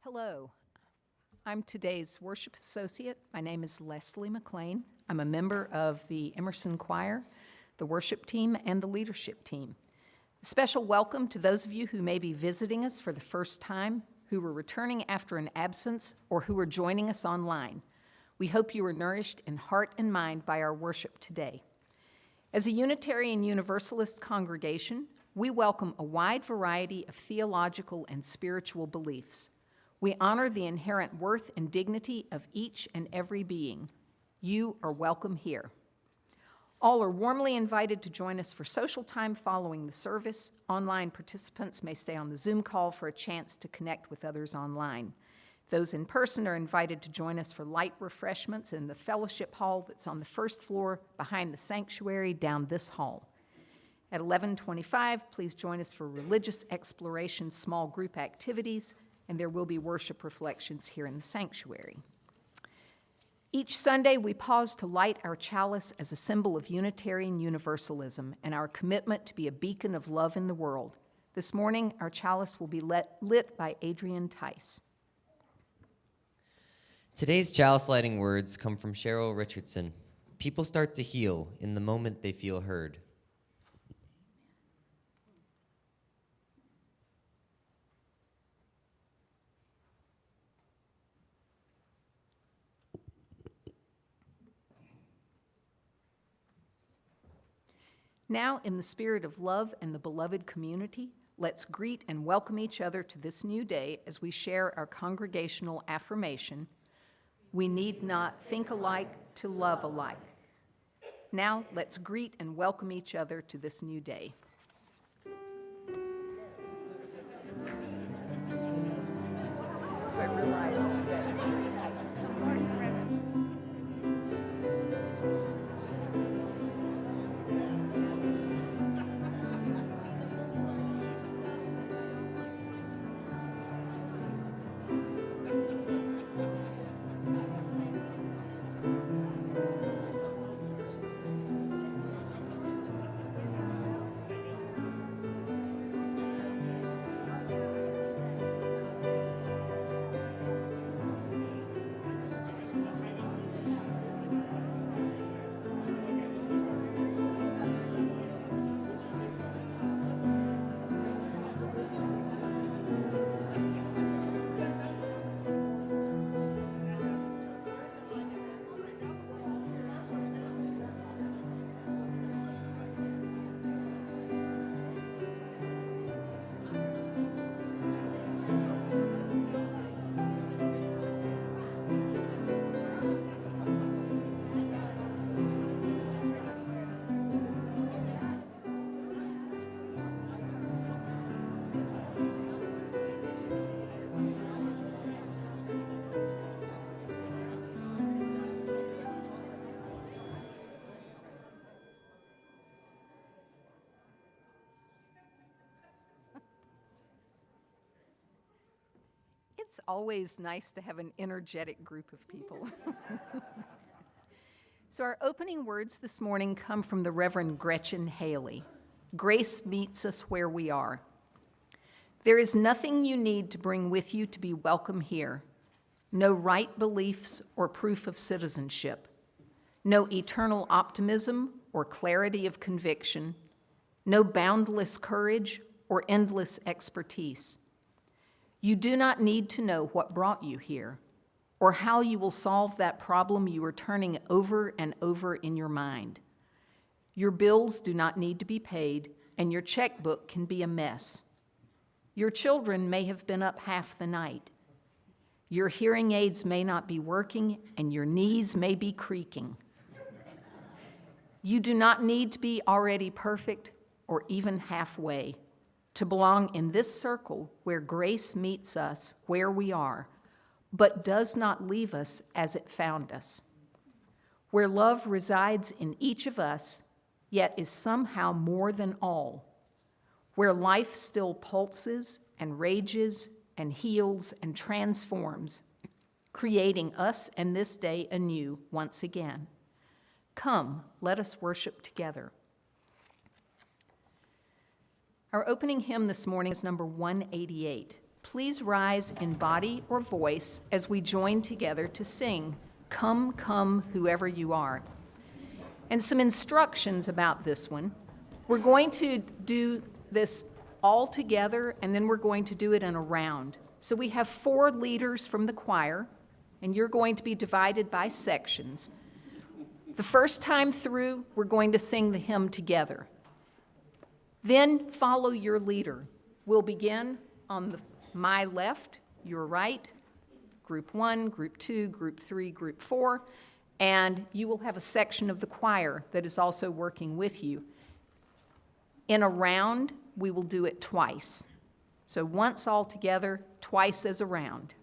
Hello, I'm today's worship associate. My name is Leslie McLean. I'm a member of the Emerson Choir, the worship team, and the leadership team. A special welcome to those of you who may be visiting us for the first time, who are returning after an absence, or who are joining us online. We hope you are nourished in heart and mind by our worship today. As a Unitarian Universalist congregation, we welcome a wide variety of theological and spiritual beliefs. We honor the inherent worth and dignity of each and every being. You are welcome here. All are warmly invited to join us for social time following the service. Online participants may stay on the Zoom call for a chance to connect with others online. Those in person are invited to join us for light refreshments in the fellowship hall that's on the first floor behind the sanctuary down this hall. At 11:25, please join us for religious exploration small group activities, and there will be worship reflections here in the sanctuary. Each Sunday, we pause to light our chalice as a symbol of Unitarian Universalism and our commitment to be a beacon of love in the world. This morning, our chalice will be lit by Adrian Tice. Today's chalice lighting words come from Cheryl Richardson. People start to heal in the moment they feel heard. Now, in the spirit of love and the beloved community, let's greet and welcome each other to this new day as we share our congregational affirmation, "We need not think alike to love alike." Now, let's greet and welcome each other to this new day. So I realized that it's always nice to have an energetic group of people. So our opening words this morning come from the Reverend Gretchen Haley. Grace meets us where we are. There is nothing you need to bring with you to be welcome here. No right beliefs or proof of citizenship. No eternal optimism or clarity of conviction. No boundless courage or endless expertise. You do not need to know what brought you here or how you will solve that problem you are turning over and over in your mind. Your bills do not need to be paid, and your checkbook can be a mess. Your children may have been up half the night. Your hearing aids may not be working, and your knees may be creaking. You do not need to be already perfect or even halfway to belong in this circle where grace meets us where we are, but does not leave us as it found us, where love resides in each of us, yet is somehow more than all, where life still pulses and rages and heals and transforms, creating us and this day anew once again. Come, let us worship together. Our opening hymn this morning is number 188. Please rise in body or voice as we join together to sing, Come, Come, Whoever You Are. And some instructions about this one. We're going to do this all together, and then we're going to do it in a round. So we have 4 leaders from the choir, and you're going to be divided by sections. The first time through, we're going to sing the hymn together. Then follow your leader. We'll begin on my left, your right, group 1, group 2, group 3, group 4, and you will have a section of the choir that is also working with you. In a round, we will do it twice. So once all together, twice as a round.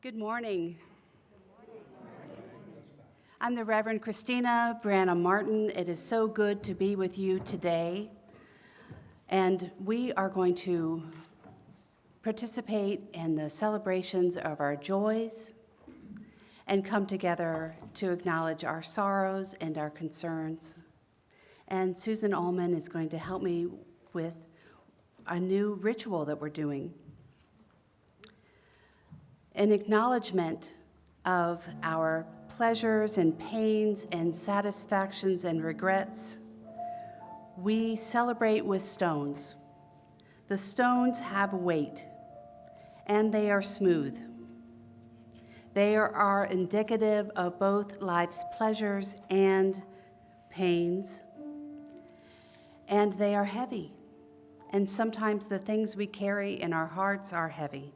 Good morning. I'm the Reverend Christina Branum-Martin. It is so good to be with you today. And we are going to participate in the celebrations of our joys and come together to acknowledge our sorrows and our concerns. And Susan Ullman is going to help me with a new ritual that we're doing. An acknowledgement of our pleasures and pains and satisfactions and regrets, we celebrate with stones. The stones have weight, and they are smooth. They are indicative of both life's pleasures and pains, and they are heavy. And sometimes the things we carry in our hearts are heavy.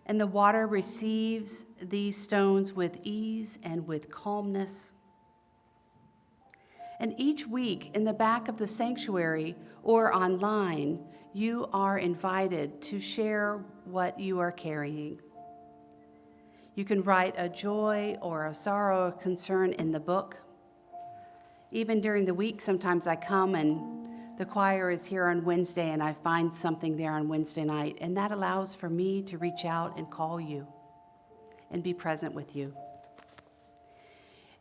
And the water receives these stones with ease and with calmness. And each week in the back of the sanctuary or online, you are invited to share what you are carrying. You can write a joy or a sorrow or concern in the book. Even during the week, sometimes I come and The choir is here on Wednesday, and I find something there on Wednesday night, and that allows for me to reach out and call you and be present with you.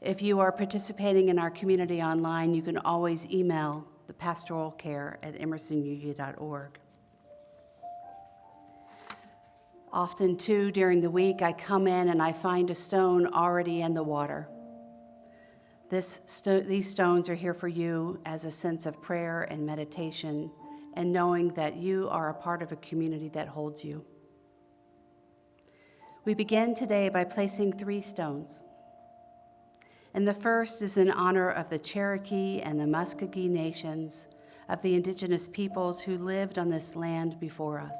If you are participating in our community online, you can always email the pastoralcare@emersonu.org. Often, too, during the week, I come in and I find a stone already in the water. These stones are here for you as a sense of prayer and meditation and knowing that you are a part of a community that holds you. We begin today by placing 3 stones. And the first is in honor of the Cherokee and the Muskogee nations, of the indigenous peoples who lived on this land before us.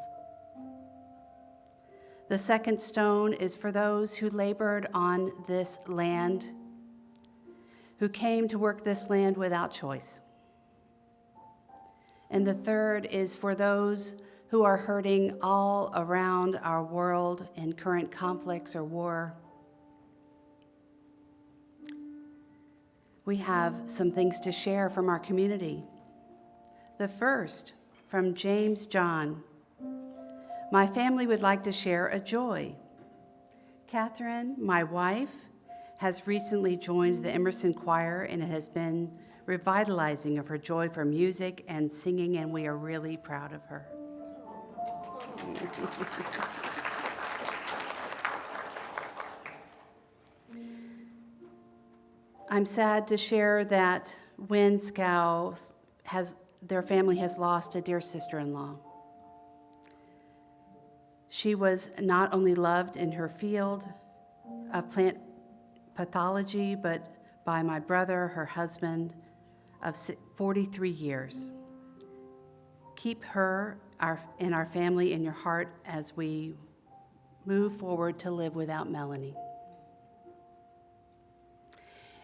The second stone is for those who labored on this land, who came to work this land without choice. And the third is for those who are hurting all around our world in current conflicts or war. We have some things to share from our community. The first, from James John. My family would like to share a joy. Catherine, my wife, has recently joined the Emerson Choir, and it has been revitalizing of her joy for music and singing, and we are really proud of her. I'm sad to share that Windscow their family has lost a dear sister-in-law. She was not only loved in her field of plant pathology, but by my brother, her husband, of 43 years. Keep her and our family in your heart as we move forward to live without Melanie.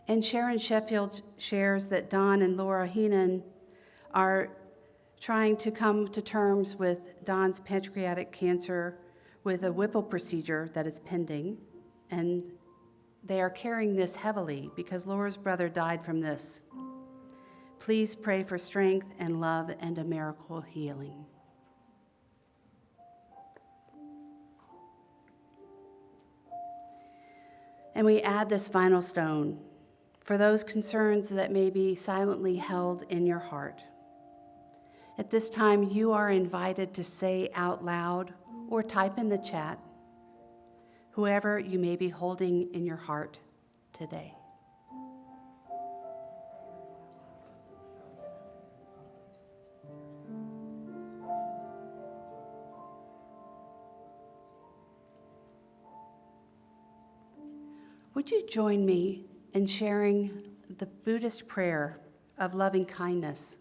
And Sharon Sheffield shares that Don and Laura Heenan are trying to come to terms with Don's pancreatic cancer with a Whipple procedure that is pending, and they are carrying this heavily because Laura's brother died from this. Please pray for strength and love and a miracle healing. And we add this final stone for those concerns that may be silently held in your heart. At this time, you are invited to say out loud or type in the chat whoever you may be holding in your heart today. Would you join me in sharing the Buddhist prayer of loving kindness?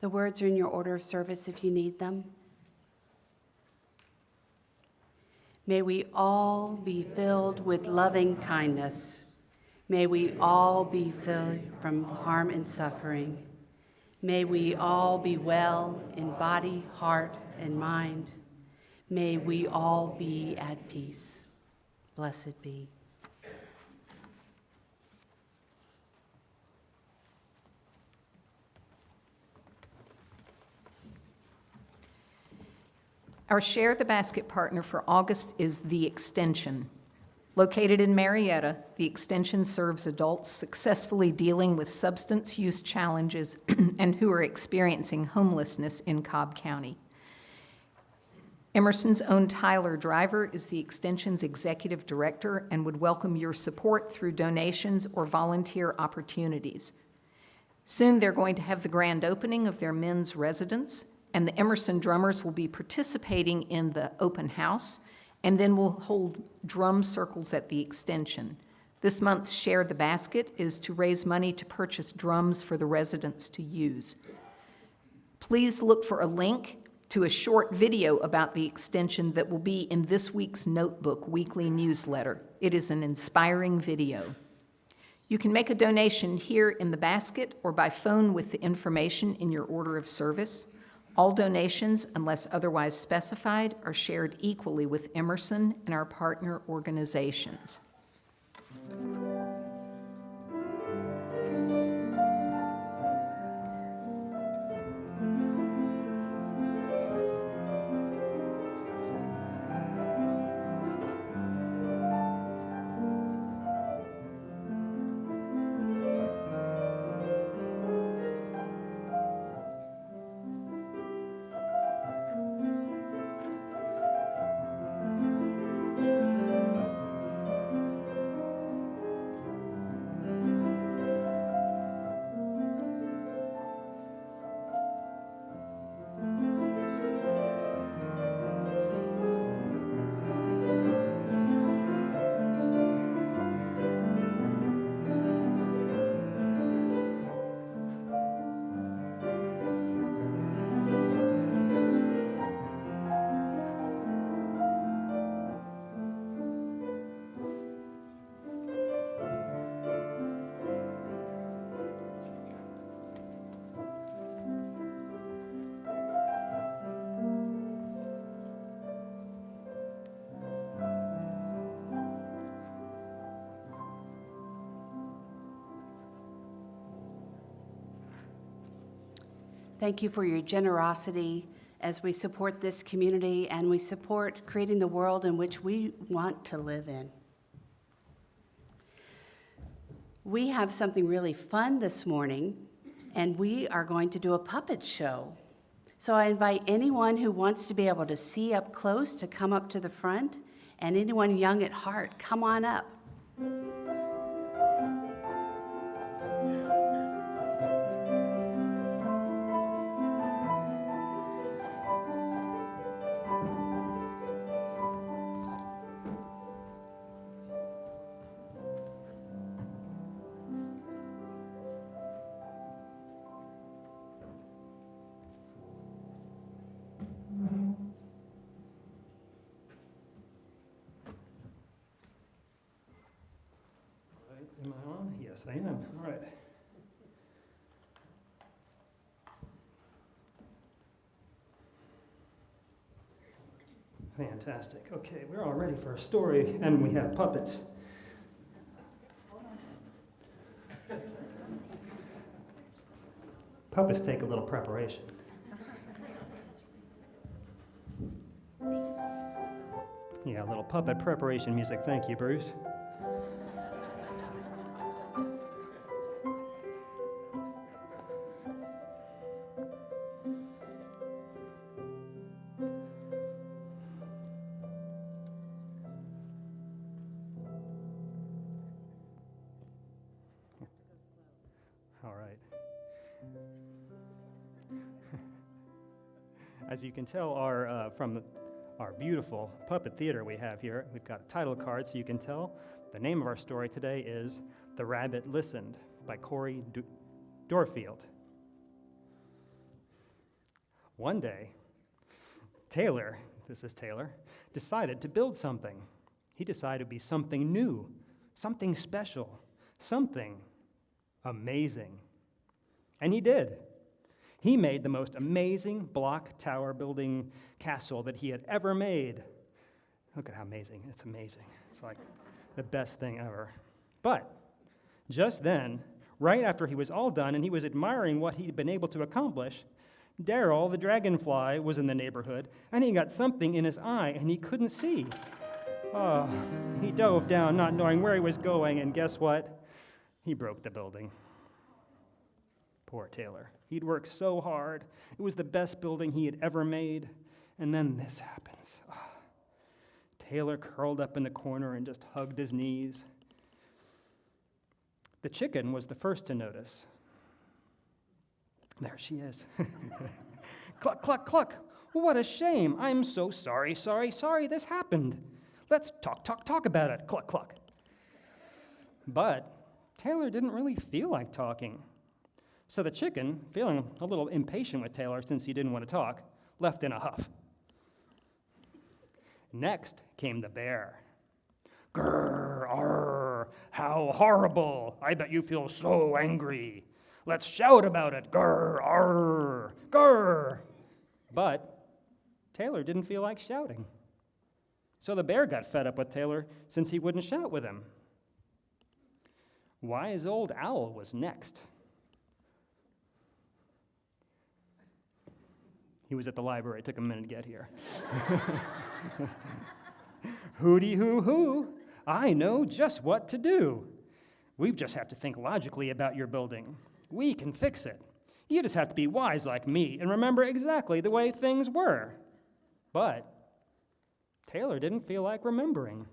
The words are in your order of service if you need them. May we all be filled with loving kindness. May we all be filled from harm and suffering. May we all be well in body, heart, and mind. May we all be at peace. Blessed be. Our Share the Basket partner for August is The Extension. Located in Marietta, The Extension serves adults successfully dealing with substance use challenges and who are experiencing homelessness in Cobb County. Emerson's own Tyler Driver is the Extension's executive director and would welcome your support through donations or volunteer opportunities. Soon they're going to have the grand opening of their men's residence, and the Emerson drummers will be participating in the open house, and then we'll hold drum circles at the Extension. This month's Share the Basket is to raise money to purchase drums for the residents to use. Please look for a link to a short video about the Extension that will be in this week's Notebook weekly newsletter. It is an inspiring video. You can make a donation here in the basket or by phone with the information in your order of service. All donations, unless otherwise specified, are shared equally with Emerson and our partner organizations. Thank you for your generosity as we support this community and we support creating the world in which we want to live in. We have something really fun this morning, and we are going to do a puppet show. So I invite anyone who wants to be able to see up close to come up to the front, and anyone young at heart, come on up. Am I on? Yes, I am. All right. Fantastic. Okay, we're all ready for a story, and we have puppets. Puppets take a little preparation. Yeah, a little puppet preparation music. Thank you, Bruce. All right. As you can tell, from our beautiful puppet theater we have here, we've got a title card so you can tell. The name of our story today is The Rabbit Listened by Corey Dorfield. One day, Taylor, this is Taylor, decided to build something. He decided it would be something new, something special, something amazing. And he did. He made the most amazing block tower building castle that he had ever made. Look at how amazing. It's amazing. It's like the best thing ever. But just then, right after he was all done and he was admiring what he'd been able to accomplish, Daryl, the dragonfly, was in the neighborhood, and he got something in his eye and he couldn't see. Oh, he dove down not knowing where he was going, and guess what? He broke the building. Poor Taylor. He'd worked so hard. It was the best building he had ever made. And then this happens. Oh. Taylor curled up in the corner and just hugged his knees. The chicken was the first to notice. There she is. Cluck, cluck, cluck. What a shame. I'm so sorry this happened. Let's talk about it. Cluck, cluck. But Taylor didn't really feel like talking. So the chicken, feeling a little impatient with Taylor since he didn't want to talk, left in a huff. Next came the bear. Grrr, arr, how horrible. I bet you feel so angry. Let's shout about it. Grrr, arr, grrr. But Taylor didn't feel like shouting. So the bear got fed up with Taylor since he wouldn't shout with him. Wise old owl was next. He was at the library. It took a minute to get here. Hooty hoo hoo, I know just what to do. We just have to think logically about your building. We can fix it. You just have to be wise like me and remember exactly the way things were. But Taylor didn't feel like remembering.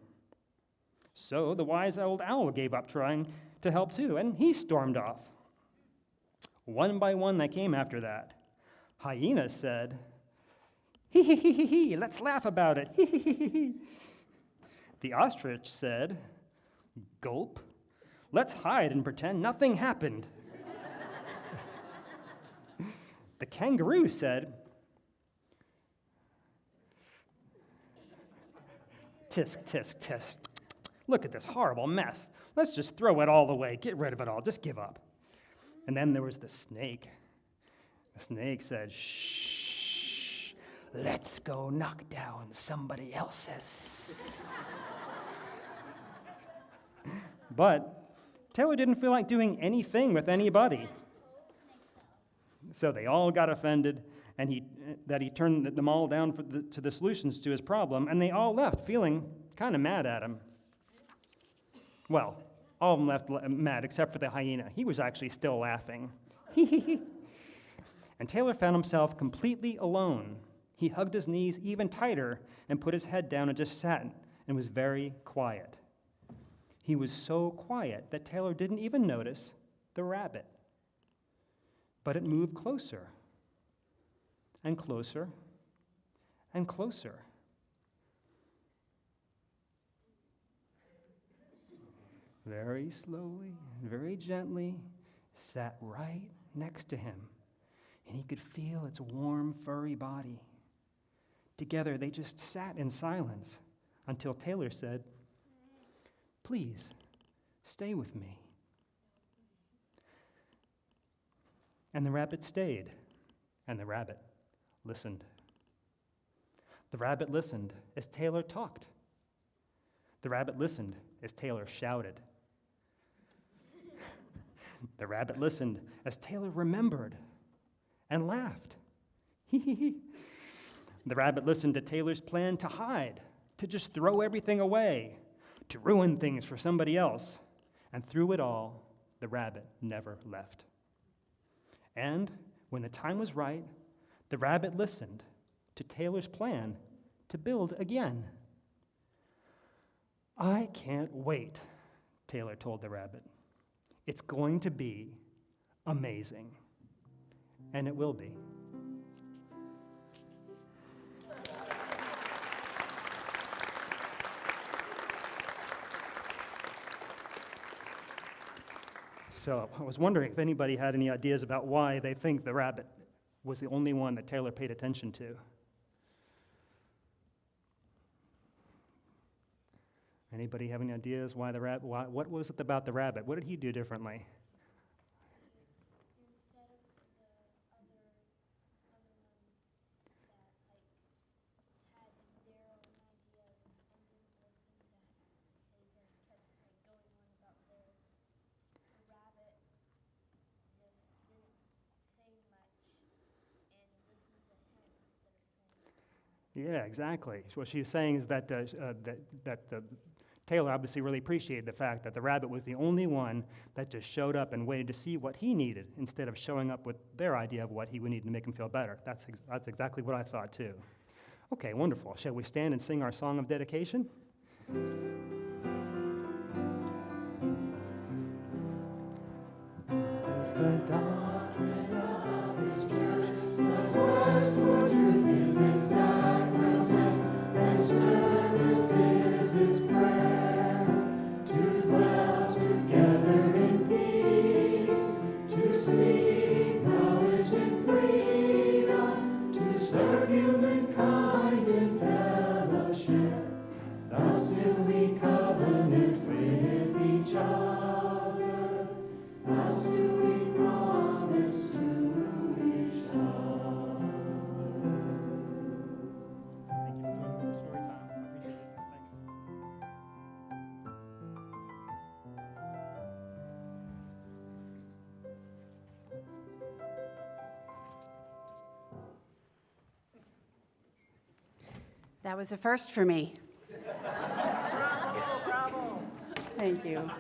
So the wise old owl gave up trying to help too, and he stormed off. One by one they came after that. Hyena said, hee hee hee hee hee, let's laugh about it, hee hee hee hee hee. The ostrich said, gulp, let's hide and pretend nothing happened. The kangaroo said, tisk, tisk, tisk, look at this horrible mess. Let's just throw it all away, get rid of it all, just give up. And then there was the snake. The snake said, shh, let's go knock down somebody else's. But Taylor didn't feel like doing anything with anybody. So they all got offended, and he turned them all down to the solutions to his problem, and they all left feeling kind of mad at him. Well, all of them left mad except for the hyena. He was actually still laughing. And Taylor found himself completely alone. He hugged his knees even tighter and put his head down and just sat and was very quiet. He was so quiet that Taylor didn't even notice the rabbit. But it moved closer and closer and closer. Very slowly and very gently sat right next to him, and he could feel its warm, furry body. Together, they just sat in silence until Taylor said, "Please, stay with me." And the rabbit stayed, and the rabbit listened. The rabbit listened as Taylor talked. The rabbit listened as Taylor shouted. The rabbit listened as Taylor remembered and laughed. The rabbit listened to Taylor's plan to hide, to just throw everything away, to ruin things for somebody else. And through it all, the rabbit never left. And when the time was right, the rabbit listened to Taylor's plan to build again. "I can't wait," Taylor told the rabbit. "It's going to be amazing." And it will be. So I was wondering if anybody had any ideas about why they think the rabbit was the only one that Taylor paid attention to. Anybody have any ideas why the rabbit? What was it about the rabbit? What did he do differently? Instead of the other ones that had their own ideas and didn't listen to his and kept going on about theirs, the rabbit just didn't say much and listened to him instead of saying. Yeah, exactly. So what she was saying is that Taylor obviously really appreciated the fact that the rabbit was the only one that just showed up and waited to see what he needed instead of showing up with their idea of what he would need to make him feel better. That's exactly what I thought too. Okay, wonderful. Shall we stand and sing our song of dedication? As the doctrine of His church, the quest for truth is its sacrament, and service is its prayer. To dwell together in peace, to seek knowledge and freedom, to serve humankind in fellowship. Thus till we covenant with each other, thus do we promise to each other. Thank you for joining the story time. I appreciate it. Thanks. That was a first for me. Bravo. Thank you.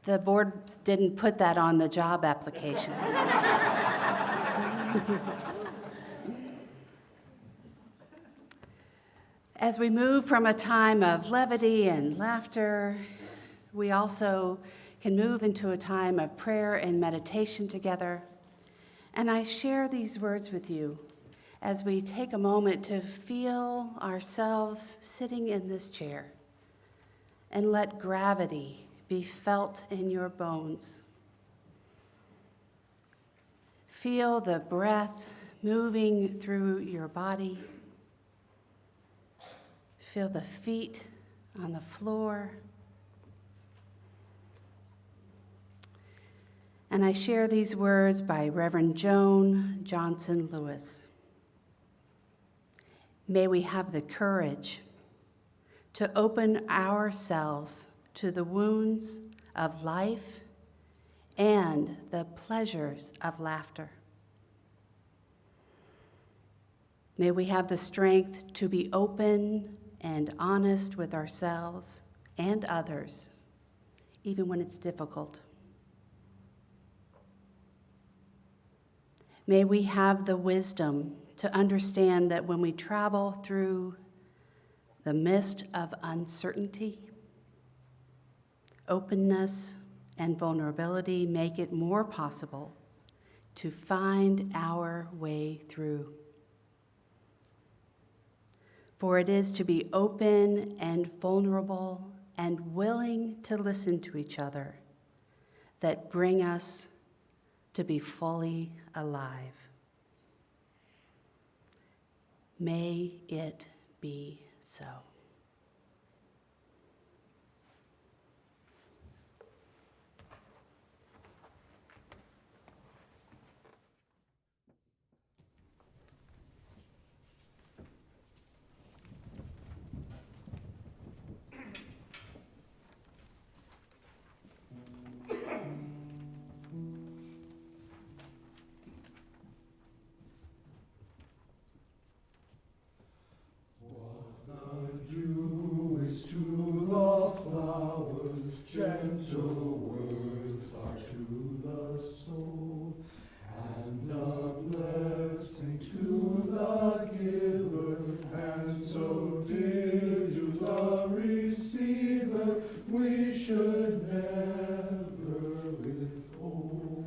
The board didn't put that on the job application. As we move from a time of levity and laughter, we also can move into a time of prayer and meditation together. And I share these words with you as we take a moment to feel ourselves sitting in this chair and let gravity be felt in your bones. Feel the breath moving through your body. Feel the feet on the floor. And I share these words by Reverend Joan Johnson Lewis. May we have the courage to open ourselves to the wounds of life and the pleasures of laughter. May we have the strength to be open and honest with ourselves and others, even when it's difficult. May we have the wisdom to understand that when we travel through the mist of uncertainty, openness and vulnerability make it more possible to find our way through. For it is to be open and vulnerable and willing to listen to each other that bring us to be fully alive. May it be so. To the flowers, gentle words are to the soul, and a blessing to the giver, and so dear to the receiver, we should never withhold.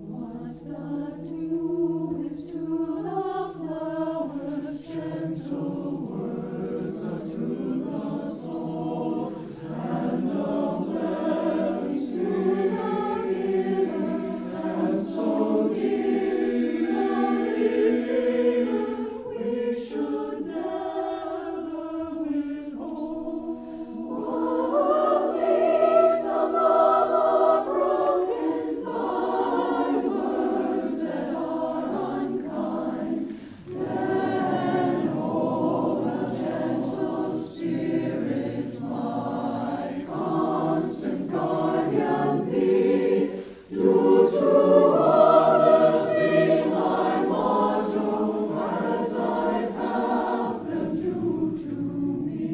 What the dew is to the flowers, gentle words are to the soul, and a blessing to the giver, and so dear to the receiver, we should never withhold. Oh, peace of love are broken by words that are unkind. Then, oh, the gentle Spirit, my constant guardian be. Do to others be my motto, as I'd have them do to me.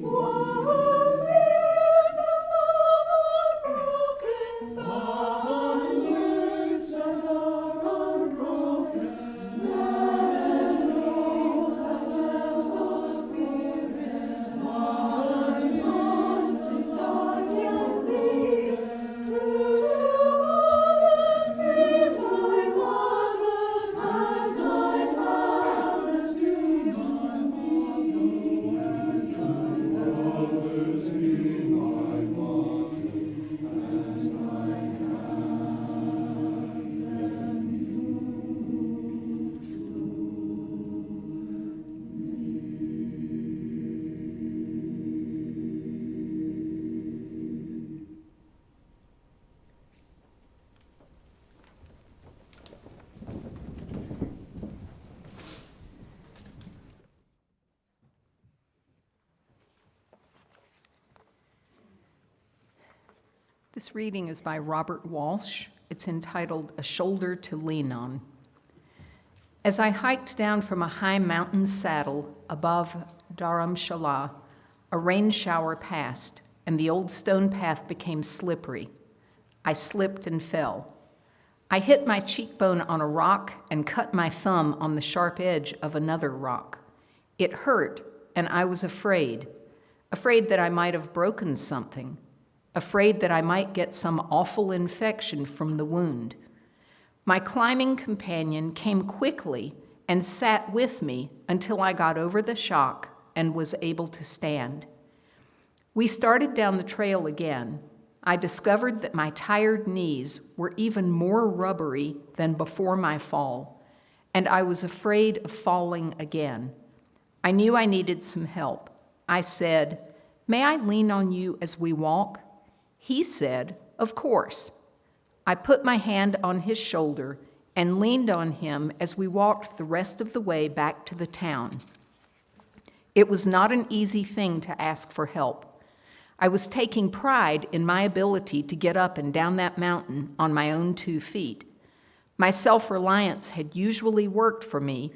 What peace of love are broken by words that are unbroken. Then, oh, the gentle Spirit, my constant guardian be. Do to others be my motto, as I'd have them be my motto, as I'd have others be my motto, as I'd have them do This reading is by Robert Walsh. It's entitled A Shoulder to Lean On. As I hiked down from a high mountain saddle above Dharamshala, a rain shower passed, and the old stone path became slippery. I slipped and fell. I hit my cheekbone on a rock and cut my thumb on the sharp edge of another rock. It hurt, and I was afraid that I might have broken something, afraid that I might get some awful infection from the wound. My climbing companion came quickly and sat with me until I got over the shock and was able to stand. We started down the trail again. I discovered that my tired knees were even more rubbery than before my fall, and I was afraid of falling again. I knew I needed some help. I said, "May I lean on you as we walk?" He said, "Of course." I put my hand on his shoulder and leaned on him as we walked the rest of the way back to the town. It was not an easy thing to ask for help. I was taking pride in my ability to get up and down that mountain on my own 2 feet. My self-reliance had usually worked for me,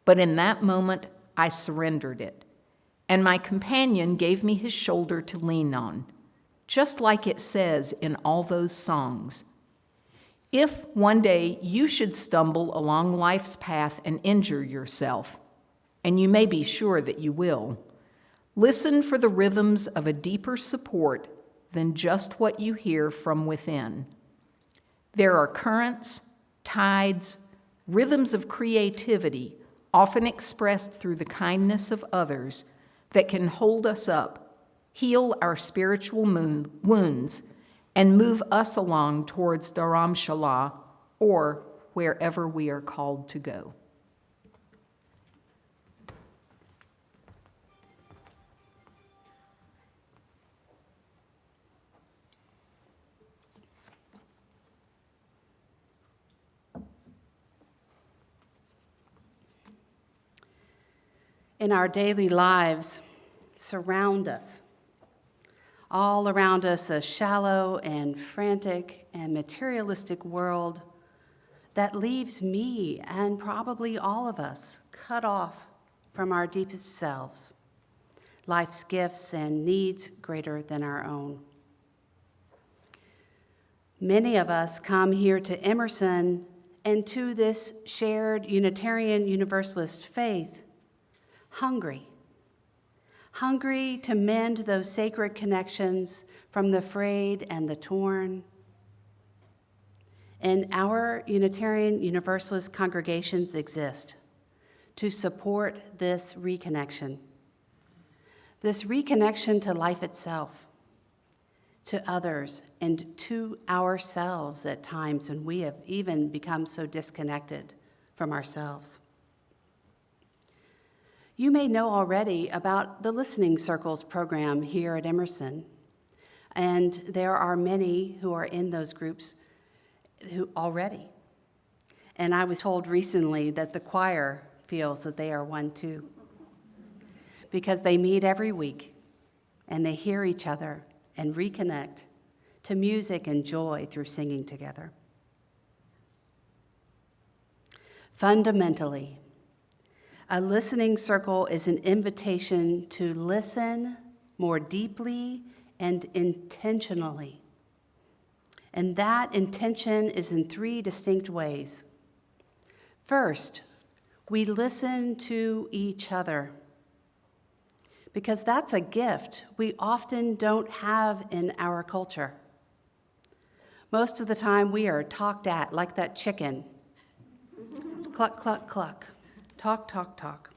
but in that moment, I surrendered it. And my companion gave me his shoulder to lean on, just like it says in all those songs. If one day you should stumble along life's path and injure yourself, and you may be sure that you will, listen for the rhythms of a deeper support than just what you hear from within. There are currents, tides, rhythms of creativity, often expressed through the kindness of others, that can hold us up, heal our spiritual wounds, and move us along towards Dharamshala or wherever we are called to go. In our daily lives, surround us. All around us, a shallow and frantic and materialistic world that leaves me and probably all of us cut off from our deepest selves, life's gifts and needs greater than our own. Many of us come here to Emerson and to this shared Unitarian Universalist faith hungry to mend those sacred connections from the frayed and the torn. And our Unitarian Universalist congregations exist to support this reconnection to life itself, to others, and to ourselves at times when we have even become so disconnected from ourselves. You may know already about the Listening Circles program here at Emerson, and there are many who are in those groups who already. And I was told recently that the choir feels that they are one too, because they meet every week and they hear each other and reconnect to music and joy through singing together. Fundamentally, a listening circle is an invitation to listen more deeply and intentionally. And that intention is in 3 distinct ways. First, we listen to each other, because that's a gift we often don't have in our culture. Most of the time, we are talked at like that chicken. Cluck, cluck, cluck. Talk, talk, talk.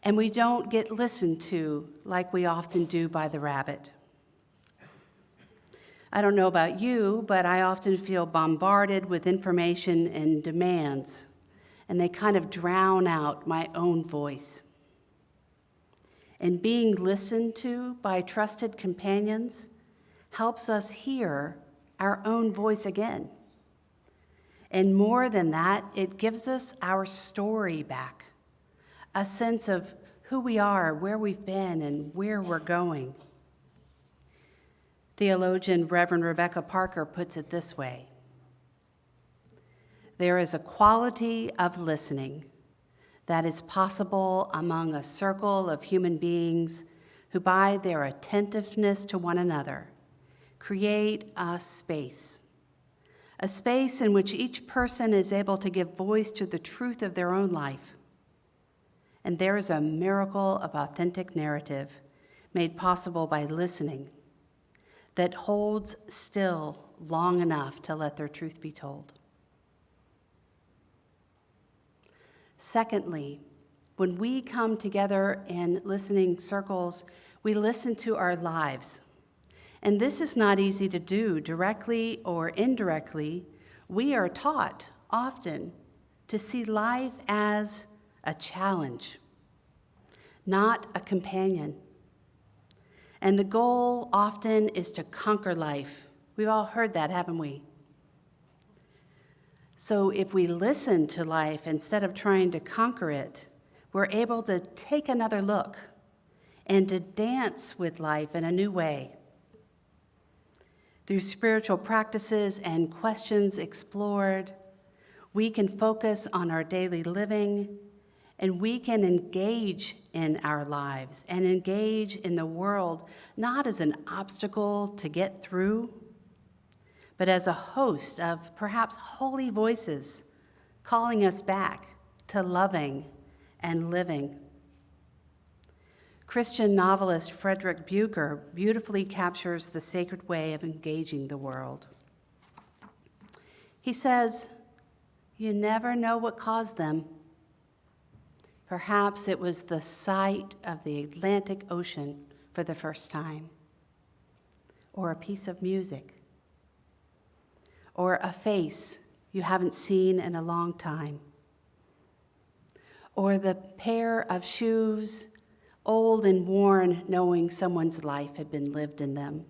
And we don't get listened to like we often do by the rabbit. I don't know about you, but I often feel bombarded with information and demands, and they kind of drown out my own voice. And being listened to by trusted companions helps us hear our own voice again. And more than that, it gives us our story back, a sense of who we are, where we've been, and where we're going. Theologian Reverend Rebecca Parker puts it this way: there is a quality of listening that is possible among a circle of human beings who, by their attentiveness to one another, create a space in which each person is able to give voice to the truth of their own life. And there is a miracle of authentic narrative made possible by listening that holds still long enough to let their truth be told. Secondly, when we come together in listening circles, we listen to our lives. And this is not easy to do, directly or indirectly. We are taught often to see life as a challenge, not a companion. And the goal often is to conquer life. We've all heard that, haven't we? So if we listen to life instead of trying to conquer it, we're able to take another look and to dance with life in a new way. Through spiritual practices and questions explored, we can focus on our daily living, and we can engage in our lives and engage in the world not as an obstacle to get through, but as a host of perhaps holy voices calling us back to loving and living. Christian novelist Frederick Buechner beautifully captures the sacred way of engaging the world. He says, "You never know what caused them. Perhaps it was the sight of the Atlantic Ocean for the first time, or a piece of music, or a face you haven't seen in a long time, or the pair of shoes, old and worn, knowing someone's life had been lived in them.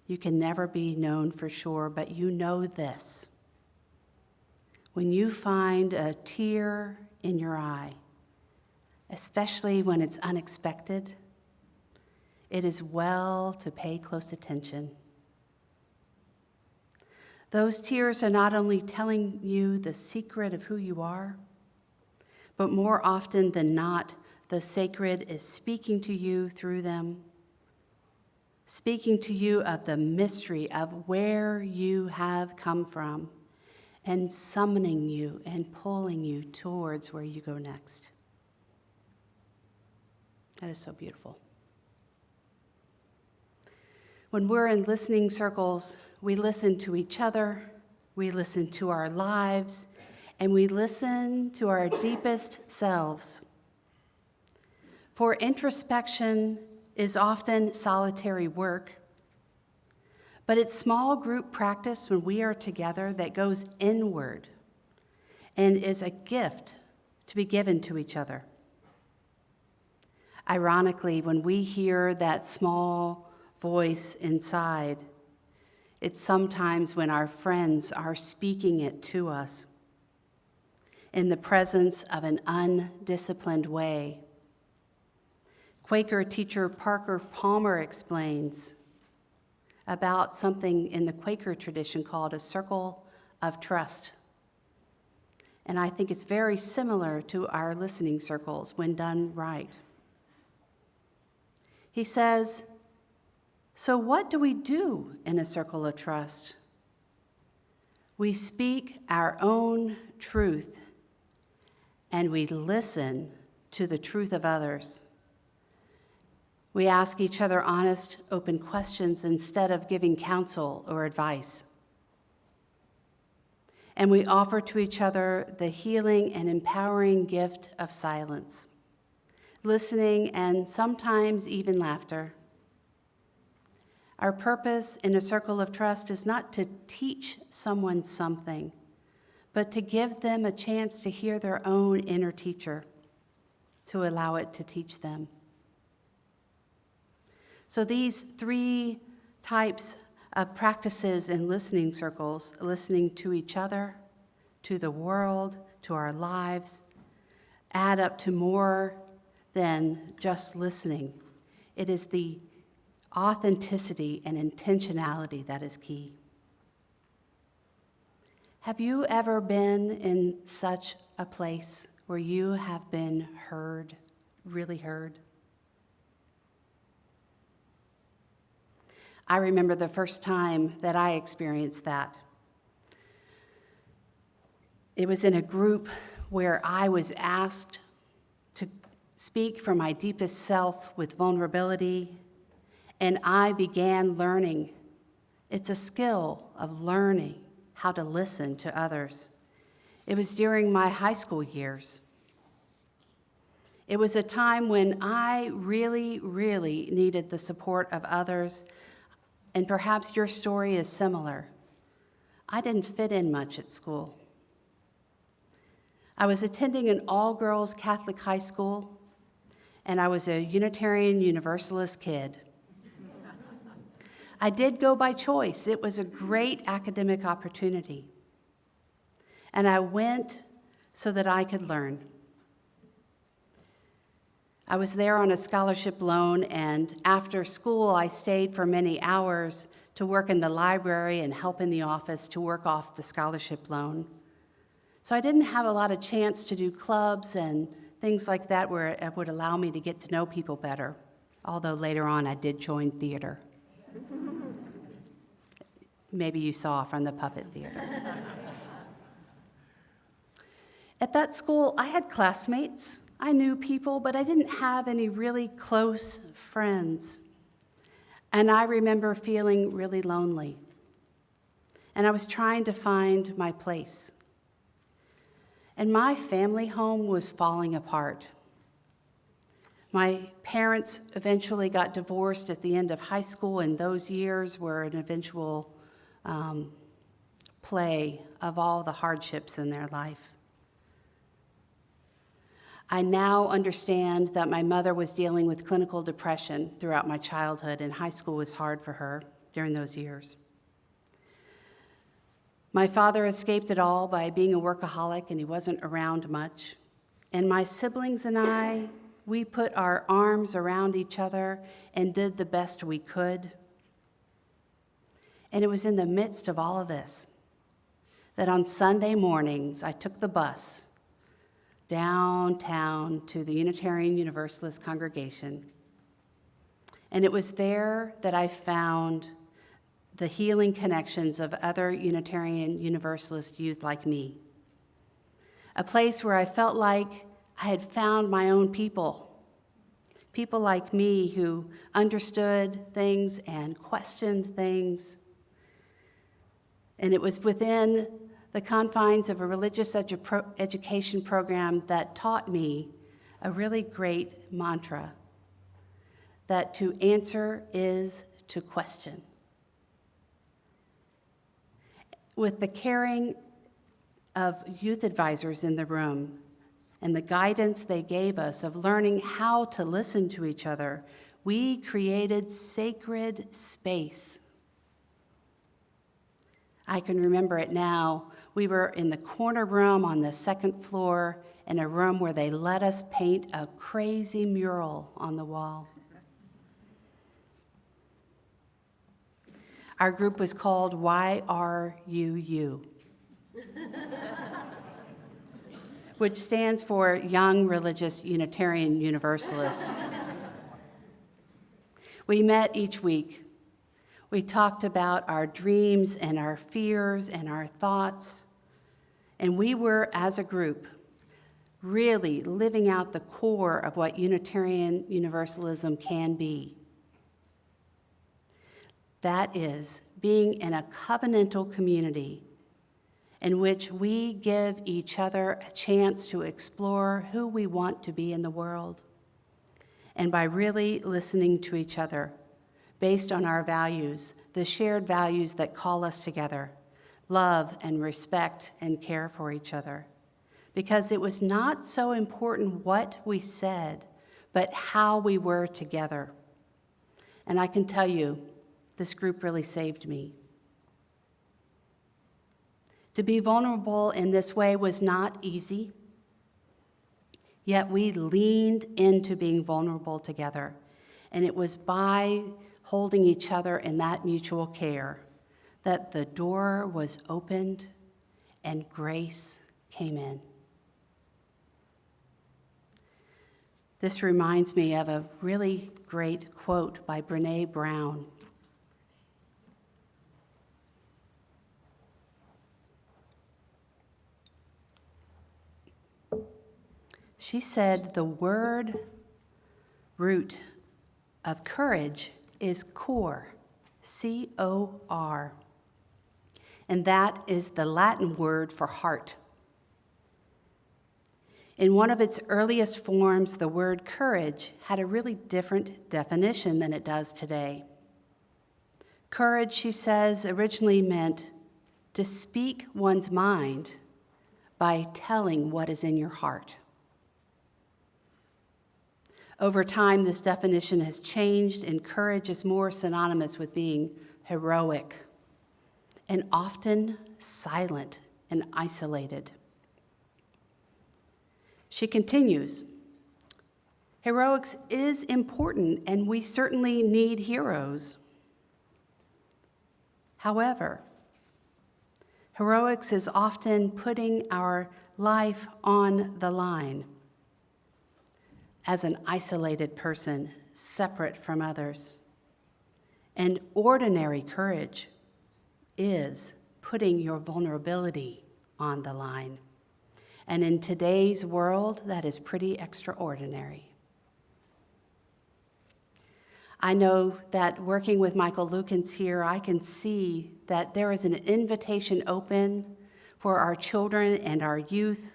You can never be known for sure, but you know this. When you find a tear in your eye, especially when it's unexpected, it is well to pay close attention. Those tears are not only telling you the secret of who you are, but more often than not, the sacred is speaking to you through them, speaking to you of the mystery of where you have come from, and summoning you and pulling you towards where you go next. That is so beautiful. When we're in listening circles, we listen to each other, we listen to our lives, and we listen to our deepest selves. For introspection is often solitary work, but it's small group practice when we are together that goes inward and is a gift to be given to each other. Ironically, when we hear that small voice inside, it's sometimes when our friends are speaking it to us in the presence of an undisciplined way. Quaker teacher Parker Palmer explains about something in the Quaker tradition called a circle of trust. And I think it's very similar to our listening circles when done right. He says, "So what do we do in a circle of trust? We speak our own truth, and we listen to the truth of others. We ask each other honest, open questions instead of giving counsel or advice. And we offer to each other the healing and empowering gift of silence, listening, and sometimes even laughter. Our purpose in a circle of trust is not to teach someone something, but to give them a chance to hear their own inner teacher, to allow it to teach them." So these three types of practices in listening circles, listening to each other, to the world, to our lives, add up to more than just listening. It is the authenticity and intentionality that is key. Have you ever been in such a place where you have been heard, really heard? I remember the first time that I experienced that. It was in a group where I was asked to speak from my deepest self with vulnerability, and I began learning. It's a skill of learning how to listen to others. It was during my high school years. It was a time when I really, really needed the support of others, and perhaps your story is similar. I didn't fit in much at school. I was attending an all-girls Catholic high school, and I was a Unitarian Universalist kid. I did go by choice. It was a great academic opportunity. And I went so that I could learn. I was there on a scholarship loan, and after school, I stayed for many hours to work in the library and help in the office to work off the scholarship loan. So I didn't have a lot of chance to do clubs and things like that where it would allow me to get to know people better, although later on I did join theater. Maybe you saw from the puppet theater. At that school, I had classmates. I knew people, but I didn't have any really close friends. And I remember feeling really lonely. And I was trying to find my place. And my family home was falling apart. My parents eventually got divorced at the end of high school, and those years were an eventual play of all the hardships in their life. I now understand that my mother was dealing with clinical depression throughout my childhood, and high school was hard for her during those years. My father escaped it all by being a workaholic, and he wasn't around much. And my siblings and I, we put our arms around each other and did the best we could. And it was in the midst of all of this that on Sunday mornings I took the bus downtown to the Unitarian Universalist congregation. And it was there that I found the healing connections of other Unitarian Universalist youth like me. A place where I felt like I had found my own people. People like me who understood things and questioned things. And it was within the confines of a religious education program that taught me a really great mantra, that to answer is to question. With the caring of youth advisors in the room and the guidance they gave us of learning how to listen to each other, we created sacred space. I can remember it now. We were in the corner room on the second floor in a room where they let us paint a crazy mural on the wall. Our group was called YRUU, which stands for Young Religious Unitarian Universalist. We met each week. We talked about our dreams and our fears and our thoughts. And we were, as a group, really living out the core of what Unitarian Universalism can be. That is, being in a covenantal community in which we give each other a chance to explore who we want to be in the world. And by really listening to each other based on our values, the shared values that call us together, love and respect and care for each other. Because it was not so important what we said, but how we were together. And I can tell you, this group really saved me. To be vulnerable in this way was not easy, yet we leaned into being vulnerable together. And it was by holding each other in that mutual care that the door was opened and grace came in. This reminds me of a really great quote by Brené Brown. She said, "The word root of courage is cor, C-O-R, and that is the Latin word for heart. In one of its earliest forms, the word courage had a really different definition than it does today. Courage, she says, originally meant to speak one's mind by telling what is in your heart. Over time, this definition has changed, and courage is more synonymous with being heroic and often silent and isolated. She continues, Heroics is important, and we certainly need heroes. However, heroics is often putting our life on the line as an isolated person, separate from others. And ordinary courage is putting your vulnerability on the line. And in today's world, that is pretty extraordinary. I know that working with Michael Lukens here, I can see that there is an invitation open for our children and our youth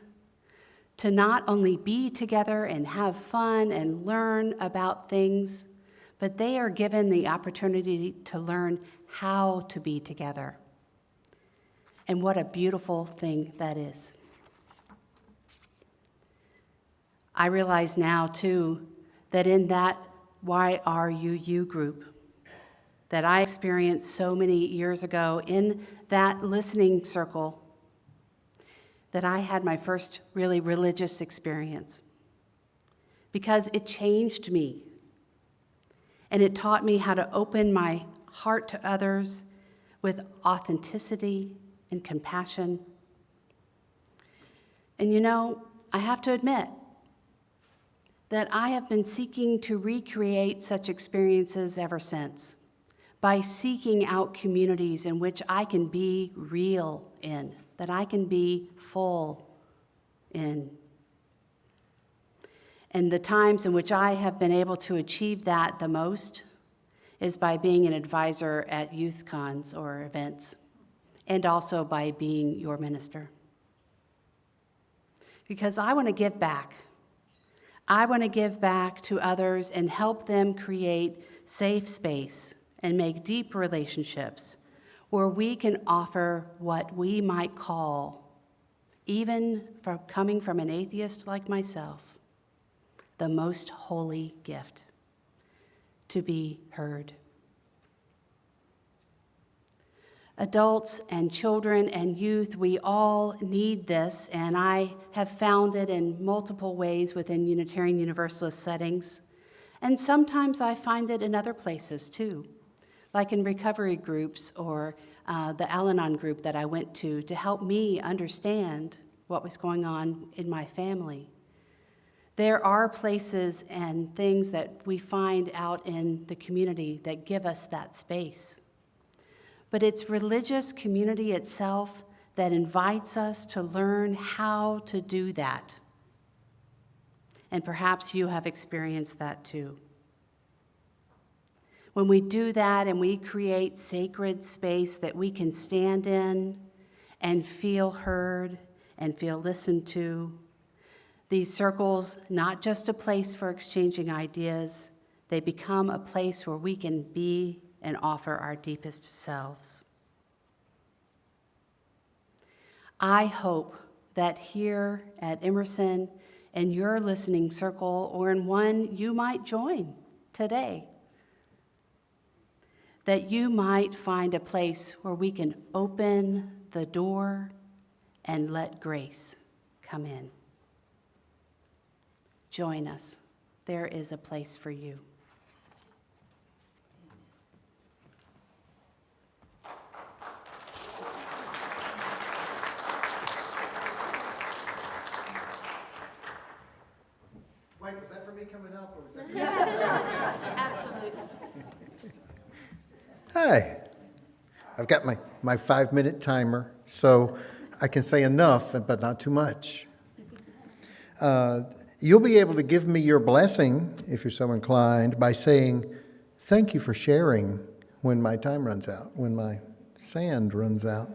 to not only be together and have fun and learn about things, but they are given the opportunity to learn how to be together. And what a beautiful thing that is. I realize now, too, that in that YRUU group that I experienced so many years ago in that listening circle, that I had my first really religious experience, because it changed me. And it taught me how to open my heart to others with authenticity and compassion. And you know, I have to admit that I have been seeking to recreate such experiences ever since, by seeking out communities in which I can be real in, that I can be full in. And the times in which I have been able to achieve that the most is by being an advisor at youth cons or events, and also by being your minister. Because I want to give back. I want to give back to others and help them create safe space and make deep relationships where we can offer what we might call, even from coming from an atheist like myself, the most holy gift: to be heard. Adults and children and youth, we all need this, and I have found it in multiple ways within Unitarian Universalist settings. And sometimes I find it in other places too, like in recovery groups or the Al-Anon group that I went to help me understand what was going on in my family. There are places and things that we find out in the community that give us that space. But it's religious community itself that invites us to learn how to do that. And perhaps you have experienced that too. When we do that and we create sacred space that we can stand in and feel heard and feel listened to, these circles, not just a place for exchanging ideas, they become a place where we can be and offer our deepest selves. I hope that here at Emerson, in your listening circle, or in one you might join today, that you might find a place where we can open the door and let grace come in. Join us. There is a place for you. Wait, was that for me coming up, or was that for you? Absolutely. Hi. I've got my 5-minute timer, so I can say enough, but not too much. You'll be able to give me your blessing, if you're so inclined, by saying, thank you for sharing when my time runs out, when my sand runs out.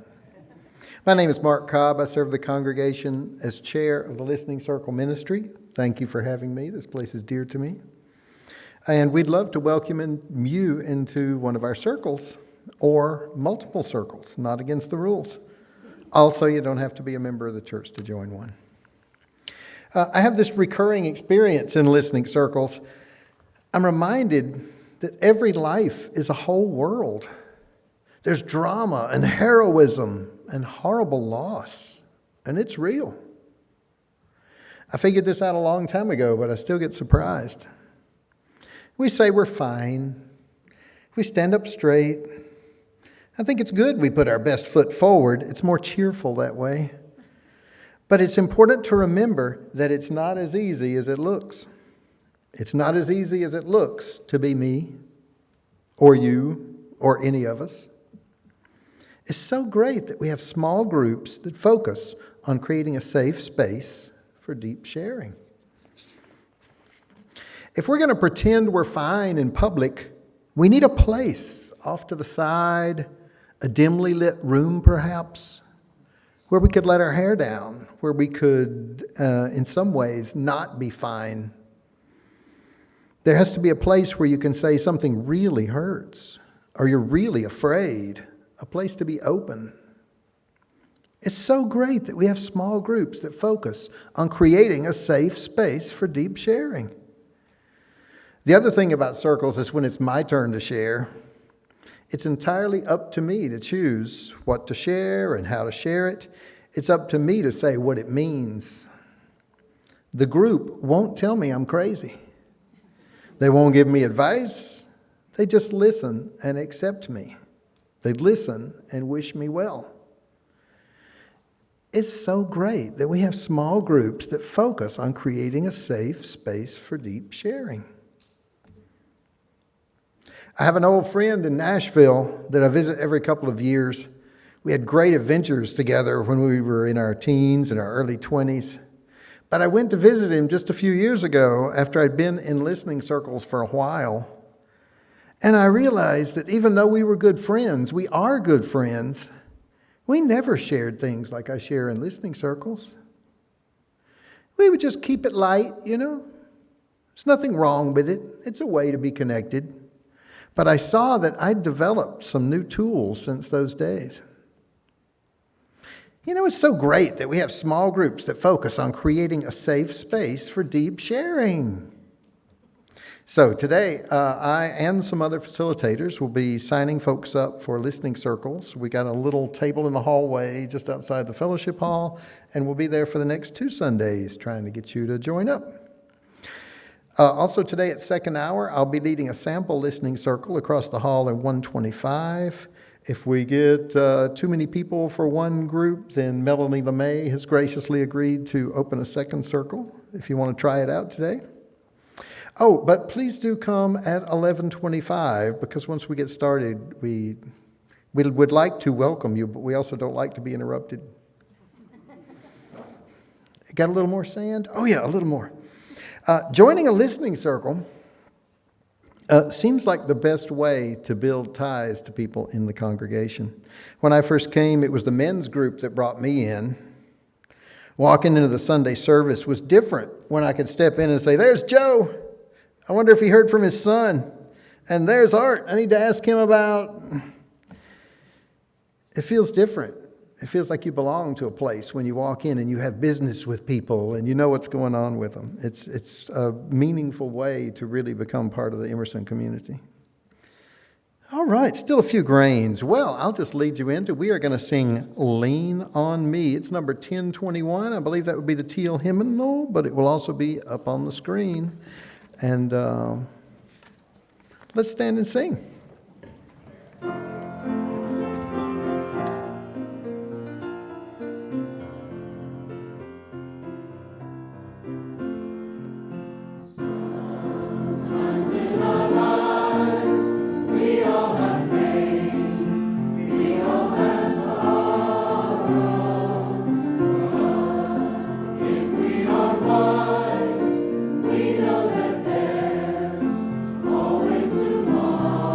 My name is Mark Cobb. I serve the congregation as chair of the Listening Circle Ministry. Thank you for having me. This place is dear to me. And we'd love to welcome you into one of our circles, or multiple circles, not against the rules. Also, you don't have to be a member of the church to join one. I have this recurring experience in listening circles. I'm reminded that every life is a whole world. There's drama and heroism and horrible loss, and it's real. I figured this out a long time ago, but I still get surprised. We say we're fine. We stand up straight. I think it's good we put our best foot forward. It's more cheerful that way. But it's important to remember that it's not as easy as it looks. It's not as easy as it looks to be me or you or any of us. It's so great that we have small groups that focus on creating a safe space for deep sharing. If we're going to pretend we're fine in public, we need a place off to the side, a dimly lit room perhaps, where we could let our hair down, where we could, in some ways, not be fine. There has to be a place where you can say something really hurts, or you're really afraid, a place to be open. It's so great that we have small groups that focus on creating a safe space for deep sharing. The other thing about circles is when it's my turn to share, it's entirely up to me to choose what to share and how to share it. It's up to me to say what it means. The group won't tell me I'm crazy. They won't give me advice. They just listen and accept me. They listen and wish me well. It's so great that we have small groups that focus on creating a safe space for deep sharing. I have an old friend in Nashville that I visit every couple of years. We had great adventures together when we were in our teens and our early 20s. But I went to visit him just a few years ago after I'd been in listening circles for a while. And I realized that even though we were good friends, we are good friends, we never shared things like I share in listening circles. We would just keep it light, you know. There's nothing wrong with it. It's a way to be connected. But I saw that I'd developed some new tools since those days. You know, it's so great that we have small groups that focus on creating a safe space for deep sharing. So today, I and some other facilitators will be signing folks up for listening circles. We got a little table in the hallway just outside the fellowship hall, and we'll be there for the next 2 Sundays trying to get you to join up. Also today at second hour, I'll be leading a sample listening circle across the hall in 125. If we get too many people for one group, then Melanie LeMay has graciously agreed to open a second circle if you want to try it out today. Oh, but please do come at 11:25 because once we get started, we would like to welcome you, but we also don't like to be interrupted. Got a little more sand? Oh yeah, a little more. Joining a listening circle seems like the best way to build ties to people in the congregation. When I first came, it was the men's group that brought me in. Walking into the Sunday service was different when I could step in and say, "There's Joe. I wonder if he heard from his son. And there's Art. I need to ask him about..." It feels different. It feels like you belong to a place when you walk in and you have business with people and you know what's going on with them. It's a meaningful way to really become part of the Emerson community. All right, still a few grains. Well, I'll just lead you into, we are going to sing Lean on Me. It's number 1021. I believe that would be the teal hymnal, but it will also be up on the screen. And let's stand and sing. Always tomorrow.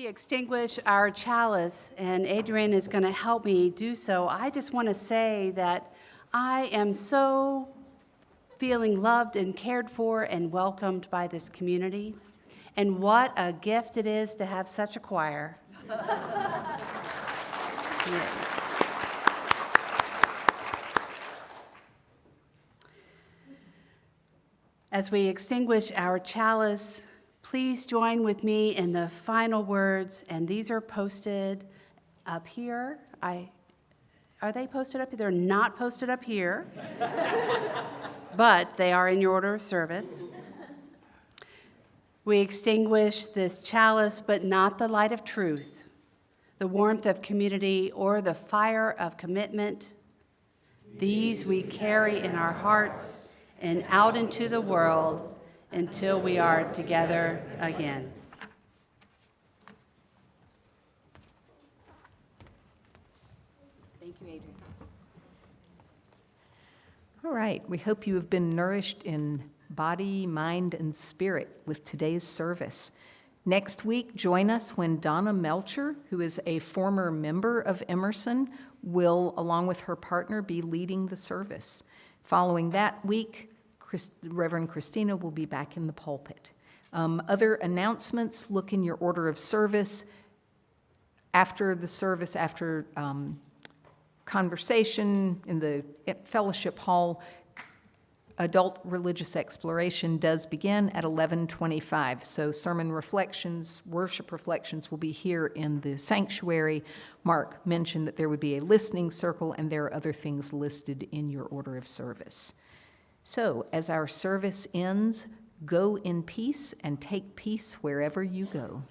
we extinguish our chalice, and Adrian is going to help me do so, I just want to say that I am so feeling loved and cared for and welcomed by this community. And what a gift it is to have such a choir. Yeah. As we extinguish our chalice, please join with me in the final words, and these are posted up here. Are they posted up here? They're not posted up here, but they are in your order of service. We extinguish this chalice, but not the light of truth, the warmth of community, or the fire of commitment. These we carry in our hearts and out into the world until we are together again. Thank you, Adrian. All right, we hope you have been nourished in body, mind, and spirit with today's service. Next week, join us when Donna Melcher, who is a former member of Emerson, will, along with her partner, be leading the service. Following that week, Reverend Christina will be back in the pulpit. Other announcements, look in your order of service. After the service, after conversation in the fellowship hall, adult religious exploration does begin at 11:25. So sermon reflections, worship reflections will be here in the sanctuary. Mark mentioned that there would be a listening circle, and there are other things listed in your order of service. So as our service ends, go in peace and take peace wherever you go.